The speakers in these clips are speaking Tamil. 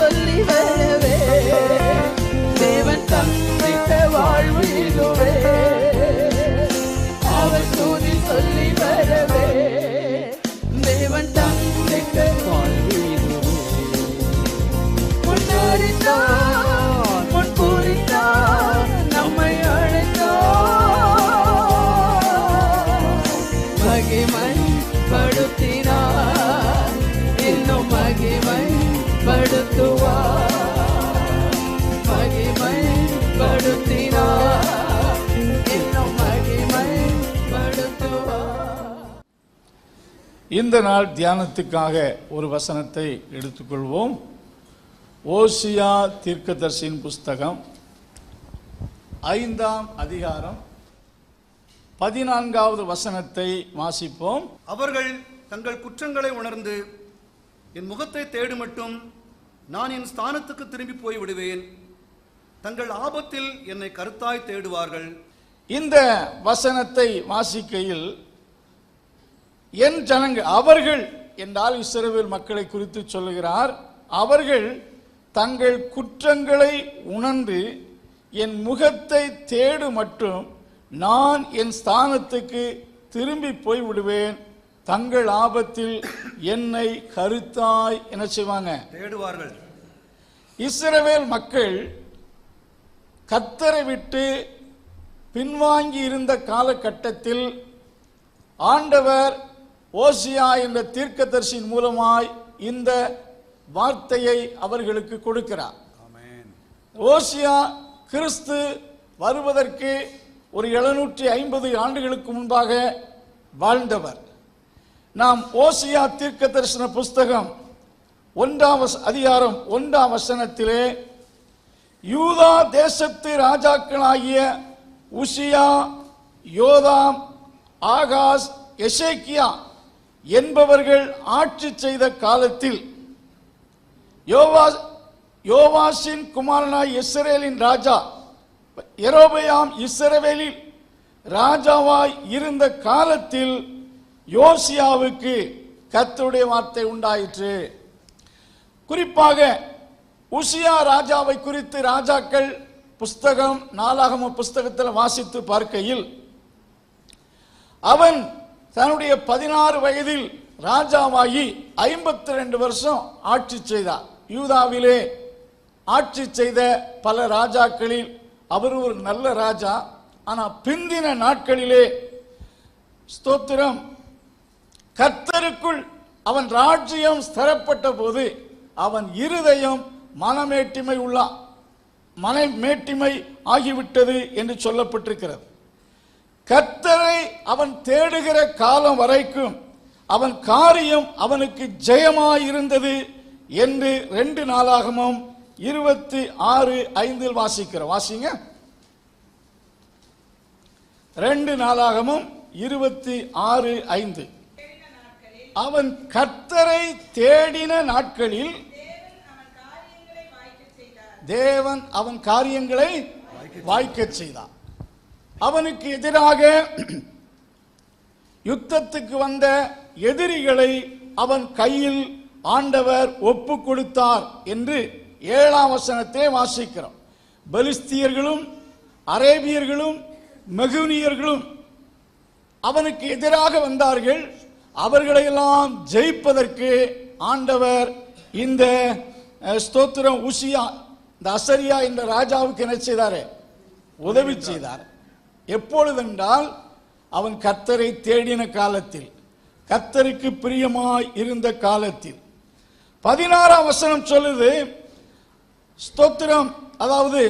சொல்லி வரவே தேவன் தந்திட்ட வாழ்வு இதுவே. அவர் துதி சொல்லி வரவே தேவன் தந்திட்ட வாழ்வு இதுவே. முன்னறிந்தார் முன் கூறினார் நம்மை அழைத்தார். மகிமை படுத்தினார் இன்னும் மகிமை படுத்துவார். மகிமை படுத்தினார் இன்னும் மகிமை படுத்துவார். இந்த நாள் தியானத்துக்காக ஒரு வசனத்தை எடுத்துக்கொள்வோம். ஓசியா தீர்க்கதரிசியின் புஸ்தகம் 5ஆம் அதிகாரம் 14வது வசனத்தை வாசிப்போம். அவர்கள் தங்கள் குற்றங்களை உணர்ந்து என் முகத்தை தேடு மட்டும் நான் என் ஸ்தானத்துக்கு திரும்பி போய் விடுவேன். தங்கள் ஆபத்தில் என்னை கருத்தாய் தேடுவார்கள். இந்த வசனத்தை வாசிக்கையில் என் ஜனங்கள், அவர்கள் என்றால் இஸ்ரவேல் மக்களை குறித்து சொல்லுகிறார். அவர்கள் தங்கள் குற்றங்களை உணர்ந்து என் முகத்தை தேடு மட்டும் நான் என் ஸ்தானத்துக்கு திரும்பி போய் விடுவேன். தங்கள் ஆபத்தில் என்னை கருத்தாய் என்ன செய்வாங்க? தேடுவார்கள். இஸ்ரவேல் மக்கள் கர்த்தரை விட்டு பின்வாங்கி இருந்த காலகட்டத்தில் ஆண்டவர் ஓசியா என்ற தீர்க்கதரிசியின் மூலமாய் இந்த வார்த்தையை அவர்களுக்கு கொடுக்கிறார். ஓசியா கிறிஸ்து வருவதற்கு ஒரு 750 ஆண்டுகளுக்கு முன்பாக வாழ்ந்தவர். நாம் ஓசியா தீர்க்க தரிசன புஸ்தகம் 1ஆம் அதிகாரம் 1ஆம் வசனத்திலே யூதா தேசத்து ராஜாக்களாகிய உசியா, யோதாம், ஆகாஸ், எசேக்கியா என்பவர்கள் ஆட்சி செய்த காலத்தில் யோவாசின் குமாரனாய் இஸ்ரவேலின் ராஜா யெரொபெயாம் இஸ்ரவேலில் ராஜாவாய் இருந்த காலத்தில் யோசியாவுக்கு கர்த்தருடைய வார்த்தை உண்டாயிற்று. குறிப்பாக உசியா ராஜாவை குறித்து ராஜாக்கள் புஸ்தகம் 4ஆகம புஸ்தகத்தில் வாசித்து பார்க்கையில் அவன் தன்னுடைய 16 வயதில் ராஜாவாகி 52 வருஷம் ஆட்சி செய்தார். யூதாவிலே ஆட்சி செய்த பல ராஜாக்களில் அவர் ஒரு நல்ல ராஜா. ஆனால் பிந்தின நாட்களிலே ஸ்தோத்திரம் கர்த்தருக்குள் அவன் ராஜ்யம் ஸ்திரப்பட்ட போது அவன் இருதயம் மனமேட்டிமை ஆகிவிட்டது என்று சொல்லப்பட்டிருக்கிறது. கர்த்தரை அவன் தேடுகிற காலம் வரைக்கும் அவன் காரியம் அவனுக்கு ஜெயமாயிருந்தது என்று 2 நாளாகமும் 26:5 வாசிக்கிறோம். வாசிங்க. 2 நாளாகமும் 26:5. அவன் கர்த்தரை தேடின நாட்களில் தேவன் அவன் காரியங்களை வாய்க்கச் செய்தார். அவனுக்கு எதிராக யுத்தத்துக்கு வந்த எதிரிகளை அவன் கையில் ஆண்டவர் ஒப்பு கொடுத்தார் என்று 7ஆம் வசனத்தை வாசிக்கிறோம். பெலிஸ்தியர்களும் அரேபியர்களும் மெகுனியர்களும் அவனுக்கு எதிராக வந்தார்கள். அவர்களையெல்லாம் ஜெயிப்பதற்கு ஆண்டவர் இந்த ஸ்தோத்திரம் உசியா, இந்த அசரியா என்ற ராஜாவுக்கு என்ன செய்தார்? உதவி செய்தார். எப்பொழுதென்றால் அவன் கர்த்தரை தேடின காலத்தில், கர்த்தருக்கு பிரியமாய் இருந்த காலத்தில். 16ஆம் வசனம் சொல்லுது ஸ்தோத்திரம், அதாவது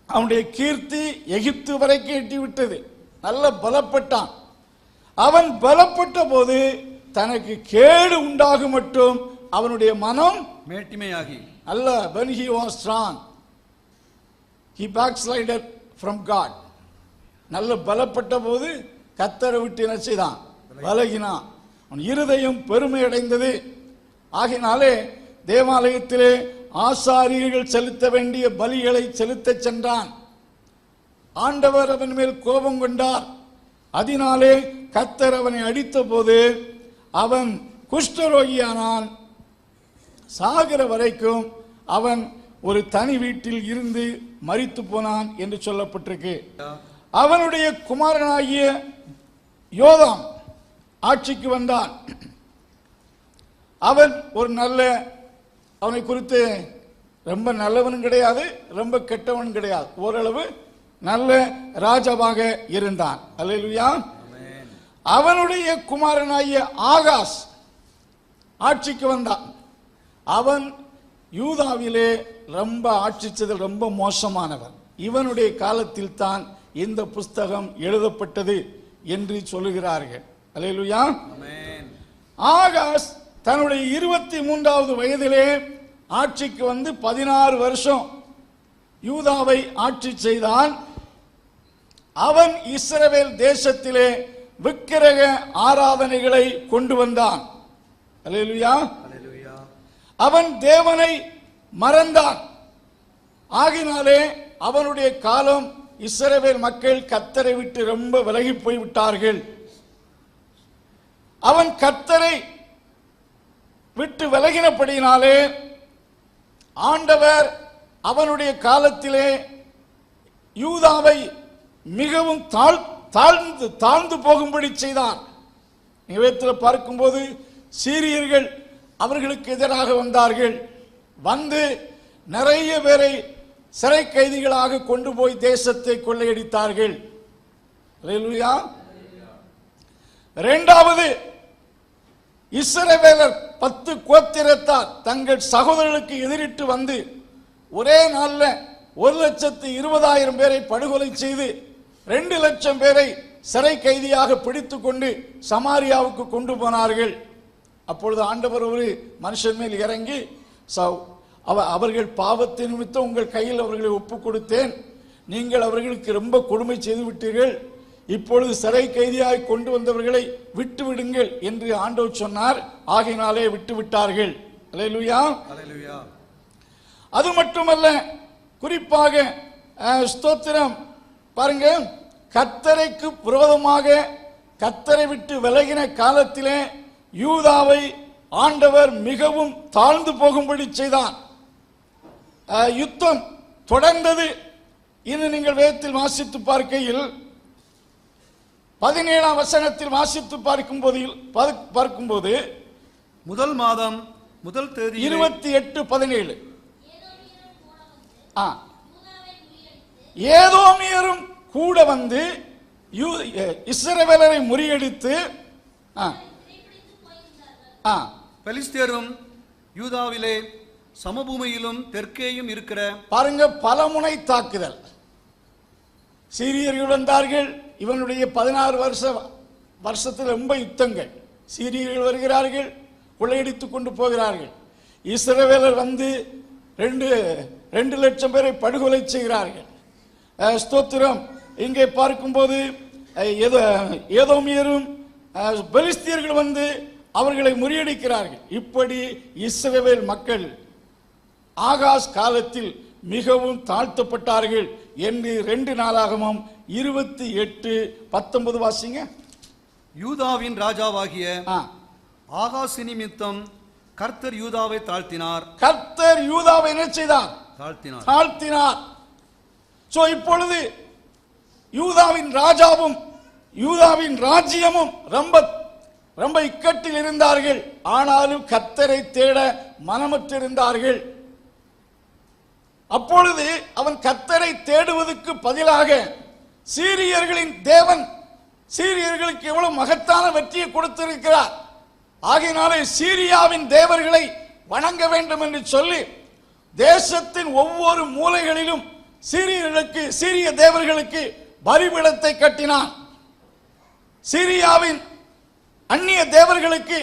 அவனுடைய கீர்த்தி எகிப்து வரைக்கும் எட்டிவிட்டது. நல்ல பலப்பட்டான். அவன் பலப்பட்ட போது தனக்கு கேடு உண்டாகும் மட்டும் அவனுடைய மனம் மேட்டிமையாகி அல்ல. when he was strong he backslided from God. நல்ல பலப்பட்ட போது கர்த்தரை விட்டு என்ன செய்தான்? விலகினான். அவன் இருதயம் பெருமை அடைந்தது. ஆகினாலே தேவாலயத்திலே ஆசாரியர்கள் செலுத்த வேண்டிய பலிகளை செலுத்த சென்றான். ஆண்டவர் அவன் மேல் கோபம் கொண்டார். அதனாலே கர்த்தர் அவனை அடித்த போது அவன் குஷ்டரோகியானான். சாகிற வரைக்கும் அவன் ஒரு தனி வீட்டில் இருந்து மரித்து போனான் என்று சொல்லப்பட்டிருக்கு. அவனுடைய குமாரனாகிய யோதாம் ஆட்சிக்கு வந்தான். அவன் ஒரு அவனை குறித்து ரொம்ப நல்லவனும் கிடையாது, ரொம்ப கெட்டவன் கிடையாது, ஓரளவு நல்ல ராஜாவாக இருந்தான். அல்லேலூயா. அவனுடைய குமாரனாகிய ஆகாஸ் ஆட்சிக்கு வந்தான். அவன் யூதாவிலே ரொம்ப ஆட்சிச்சதில் ரொம்ப மோசமானவன். இவனுடைய காலத்தில் தான் இந்த புஸ்தகம் எழுதப்பட்டது என்று சொல்லுகிறார்கள். அல்லேலூயா. ஆகாஸ் தன்னுடைய 23வது வயதிலே ஆட்சிக்கு வந்து 16 வருஷம் யூதாவை ஆட்சி செய்தான். அவன் இஸ்ரவேல் தேசத்திலே விக்கிரக ஆராதனைகளை கொண்டு வந்தான். அல்லேலூயா. அவன் தேவனை மறந்தான். ஆகினாலே அவனுடைய காலம் இஸ்ரவேல் மக்கள் கர்த்தரை விட்டு ரொம்ப விலகி போய்விட்டார்கள். அவன் கர்த்தரை விட்டு விலகினபடியினாலே ஆண்டவர் அவனுடைய காலத்திலே யூதாவை மிகவும் தாழ்ந்து போகும்படி செய்தான். நிவேத்தில் பார்க்கும்போது சீரியர்கள் அவர்களுக்கு எதிராக வந்தார்கள். வந்து நிறைய பேரை சிறை கைதிகளாக கொண்டு போய் தேசத்தை கொள்ளையடித்தார்கள். அல்லேலூயா. இரண்டாவது, இஸ்ரவேலர் 10 கோத்திரத்தார் தங்கள் சகோதரர்களுக்கு எதிரிட்டு வந்து ஒரே நாளில் 1,20,000 பேரை படுகொலை செய்து 2 லட்சம் பேரை சிறை கைதியாக பிடித்து கொண்டு சமாரியாவுக்கு கொண்டு போனார்கள். அப்பொழுது ஆண்டவர் ஒரு மனுஷன் மேல் இறங்கி, அவர்கள் பாவத்தின் நிமித்தம் உங்கள் கையில் அவர்களை ஒப்பு கொடுத்தேன், நீங்கள் அவர்களுக்கு ரொம்ப கொடுமை செய்து விட்டீர்கள், இப்பொழுது சிறை கைதியாக கொண்டு வந்தவர்களை விட்டு விடுங்கள் என்று ஆண்டவர் சொன்னார். ஆகையினாலே விட்டு விட்டார்கள். அல்லேலூயா. அது மட்டுமல்ல, குறிப்பாக ஸ்தோத்திரம் பாருங்க, கர்த்தருக்கு விரோதமாக கர்த்தரை விட்டு விலகின காலத்திலே யூதாவை ஆண்டவர் மிகவும் தாழ்ந்து போகும்படி செய்தான். யுத்தம் தொடர்ந்தது. இது நீங்கள் வேதத்தில் வாசித்து பார்க்கையில் 17ஆம் வசனத்தில் வாசித்து பார்க்கும்போது முதல் மாதம் முதல் தேதி 28:17 ஏதோமியரும் கூட வந்து இஸ்ரவேலரை முறியடித்து பெலிஸ்தியரும் யூதாவிலே சமபூமியிலும் தெற்கேயும் இருக்கிற பாருங்க, பலமுனை தாக்குதல். சீரியர்கள் வந்தார்கள். இவனுடைய 16 வருஷத்தில் ரொம்ப யுத்தங்கள். சீரியர்கள் வருகிறார்கள், கொள்ளையடித்துக் கொண்டு போகிறார்கள். இஸ்ரவேலர் வந்து 2 லட்சம் பேரை படுகொலை செய்கிறார்கள். ஸ்தோத்திரம். இங்கே பார்க்கும்போது ஏதோமியரும் பெலிஸ்தியர்கள் வந்து அவர்களை முறியடிக்கிறார்கள். இப்படி இஸ்ரவேல் மக்கள் ஆகாஸ் காலத்தில் மிகவும் தாழ்த்தப்பட்டார்கள் என்று 2 நாளாகமம் 28:19 வாசிங்க. யூதாவின் ராஜாவாகிய ஆகாஸ் நிமித்தம் கர்த்தர் யூதாவை தாழ்த்தினார். கர்த்தர் யூதாவை என்ன செய்தார்? தாழ்த்தினார். சோ இப்பொழுது யூதாவின் ராஜாவும் யூதாவின் ராஜ்யமும் ரொம்ப இக்கட்டில் இருந்தார்கள். ஆனாலும் கர்த்தரை தேட மனமற்றிருந்தார்கள். அப்பொழுது அவன் கர்த்தரை தேடுவதற்கு பதிலாக சீரியர்களின் தேவன் சீரியர்களுக்கு எவ்வளவு மகத்தான வெற்றியை கொடுத்திருக்கிறார், ஆகையினாலே சீரியாவின் தேவர்களை வணங்க வேண்டும் என்று சொல்லி தேசத்தின் ஒவ்வொரு மூலைகளிலும் சீரிய தேவர்களுக்கு பலிபீடத்தை கட்டினான். சீரியாவின் அந்நிய தேவர்களுக்கு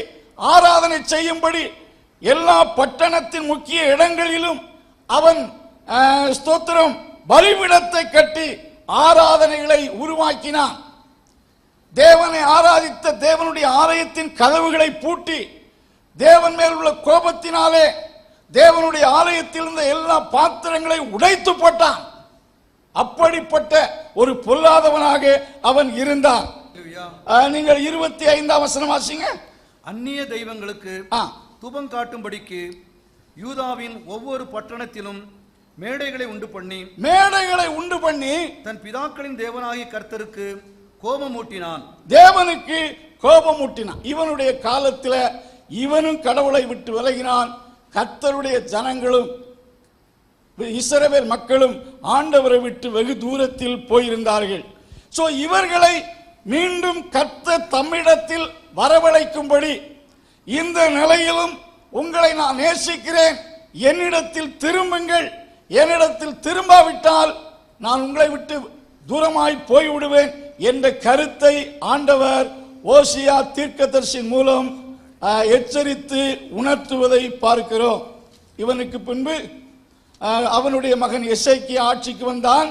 ஆராதனை செய்யும்படி எல்லா பட்டணத்தின் முக்கிய இடங்களிலும் அவன் ஸ்தோத்திரம் பலிபீடத்தை கட்டி ஆராதனைகளை உருவாக்கினான். தேவனை ஆராதித்த தேவனுடைய ஆலயத்தின் கதவுகளை பூட்டி தேவன் மேல் உள்ள கோபத்தினாலே தேவனுடைய ஆலயத்தில் இருந்த எல்லா பாத்திரங்களை உடைத்து போட்டான். அப்படிப்பட்ட ஒரு பொல்லாதவனாக அவன் இருந்தான். நீங்கள் 25ஆம் வசனம் வாசிங்க. அந்நிய தெய்வங்களுக்கு தூபம் காட்டும்படிக்கு யூதாவின் ஒவ்வொரு பட்டணத்திலும் மேடைகளை உண்டு பண்ணி தன் பிதாக்களின் தேவனாகிய கர்த்தருக்கு கோபமூட்டினான். தேவனுக்கு கோபமூட்டினான். இவனுடைய காலத்தில் இவனும் கடவுளை விட்டு விலகினான். கர்த்தருடைய ஜனங்களும் இஸ்ரவேல் மக்களும் ஆண்டவரை விட்டு வெகு தூரத்தில் போயிருந்தார்கள். சோ இவர்களை மீண்டும் கர்த்தர் தம்மிடத்தில் வரவழைக்கும்படி, இந்த நிலையிலும் உங்களை நான் நேசிக்கிறேன், என்னிடத்தில் திரும்புங்கள், என்னிடத்தில் திரும்பாவிட்டால் நான் உங்களை விட்டு தூரமாய் போய்விடுவேன் என்ற கருத்தை ஆண்டவர் ஓசியா தீர்க்கதரிசி மூலம் எச்சரித்து உணர்த்துவதை பார்க்கிறோம். இவனுக்கு பின்பு அவனுடைய மகன் எசேக்கியா ஆட்சிக்கு வந்தான்.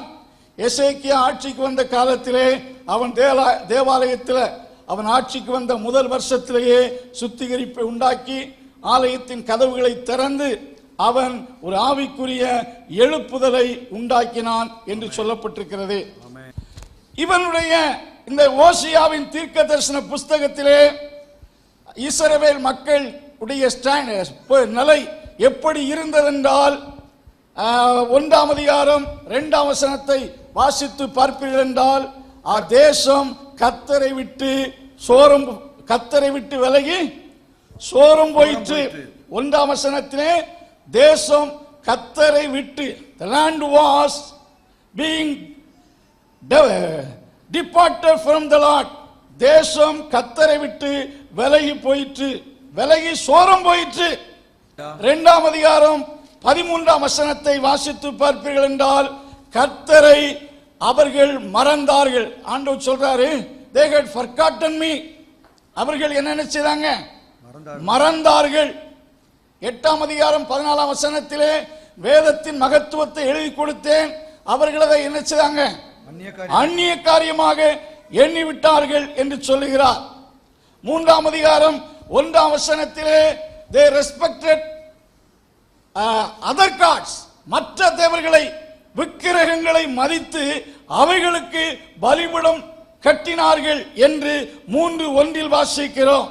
எசேக்கியா ஆட்சிக்கு வந்த காலத்திலே அவன் தேவாலயத்தில் அவன் ஆட்சிக்கு வந்த முதல் வருஷத்திலேயே சுத்திகரிப்பை உண்டாக்கி ஆலயத்தின் கதவுகளை திறந்து அவன் ஒரு ஆவிக்குரிய எழுப்புதலை உண்டாக்கினான் என்று சொல்லப்பட்டிருக்கிறது. இவனுடைய இந்த ஓசியாவின் தீர்க்க தரிசன புஸ்தகத்திலே இஸ்ரவேல் மக்கள் உடைய நிலை எப்படி இருந்ததென்றால், 1ஆம் அதிகாரம் 2ஆம் வசனத்தை வாசித்து பார்ப்பீர்கள் என்றால், தேசம் கர்த்தரை விட்டு விலகி சோரம் போயிற்று. 1ஆம் வசனத்திலே தேசம் கர்த்தரை விட்டு, the land was being departed from the Lord, தேசம் கர்த்தரை விட்டு விலகி போயிற்று, விலகி சோரம் போயிற்று. 2ஆம் அதிகாரம் 13ஆம் வசனத்தை வாசித்து பார்ப்பீர்கள் என்றால், கர்த்தரை அவர்கள் மறந்தார்கள். ஆண்டவர் சொல்றாரு, they had forgotten me, அவர்கள் என்ன நினைச்சாங்க? மறந்தார்கள். 8ஆம் அதிகாரம் 14ஆம் வசனத்திலே வேதத்தின் மகத்துவத்தை எழுதி கொடுத்தேன், அவர்கள் அதை என்ன செய்தாங்க? அந்நிய காரியமாக எண்ணிவிட்டார்கள் என்று சொல்லுகிறார். 3ஆம் அதிகாரம் 1ஆம் வசனத்திலே they respected other gods, மற்ற தேவர்களை, விக்கிரகங்களை மதித்து அவைகளுக்கு பலிபீடம் கட்டினார்கள் என்று 3:1 வாசிக்கிறோம்.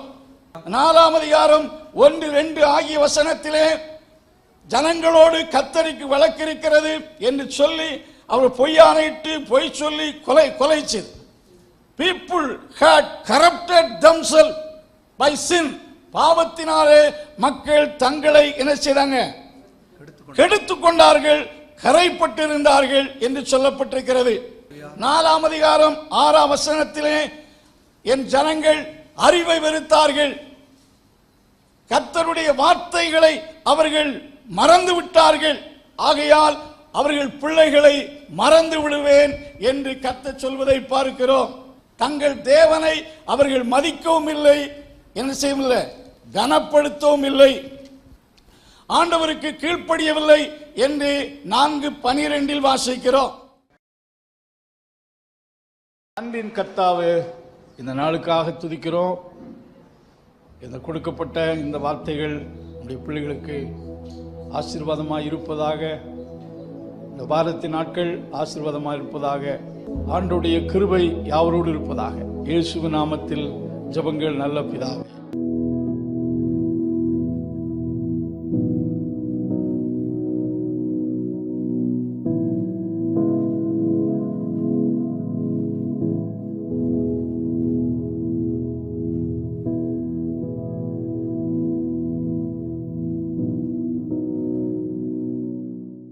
4ஆம் அதிகாரம் 1-2 ஆகிய வசனத்திலே ஜனங்களோடு கர்த்தருக்கு வழக்கிருக்கிறது என்று சொல்லி அவர் பொய்யானையிட்டு பொய் சொல்லி கொலை செய்து, people had corrupted themselves by sin, பாவத்தினாலே மக்கள் தங்களை என்ன செய்தாங்க? கெடுத்துக் கொண்டார்கள், கரைப்பட்டிருந்தார்கள் என்று சொல்லப்பட்டிருக்கிறது. 4ஆம் அதிகாரம் 6ஆம் வசனத்திலே என் ஜனங்கள் அறிவை வெறுத்தார்கள், கர்த்தருடைய வார்த்தைகளை அவர்கள் மறந்து விட்டார்கள், ஆகையால் அவர்கள் பிள்ளைகளை மறந்து விடுவேன் என்று கர்த்தர் சொல்வதை பார்க்கிறோம். தங்கள் தேவனை அவர்கள் மதிக்கவும் இல்லை, என்ன செய்யவில்லை? கனப்படுத்தவும் இல்லை, ஆண்டவருக்கு கீழ்ப்படியவில்லை என்று 4:12 வாசிக்கிறோம். அன்பின் கர்த்தாவே, இந்த நாளுக்காக துதிக்கிறோம். இந்த கொடுக்கப்பட்ட இந்த வார்த்தைகள் நம்முடைய பிள்ளைகளுக்கு ஆசீர்வாதமாக இருப்பதாக, இந்த வாரத்தின் நாட்கள் ஆசீர்வாதமாக இருப்பதாக, ஆண்டவருடைய கிருபை யாவரோடு இருப்பதாக. இயேசுவின் நாமத்தில் ஜெபங்கள் நல்ல பிதாவே.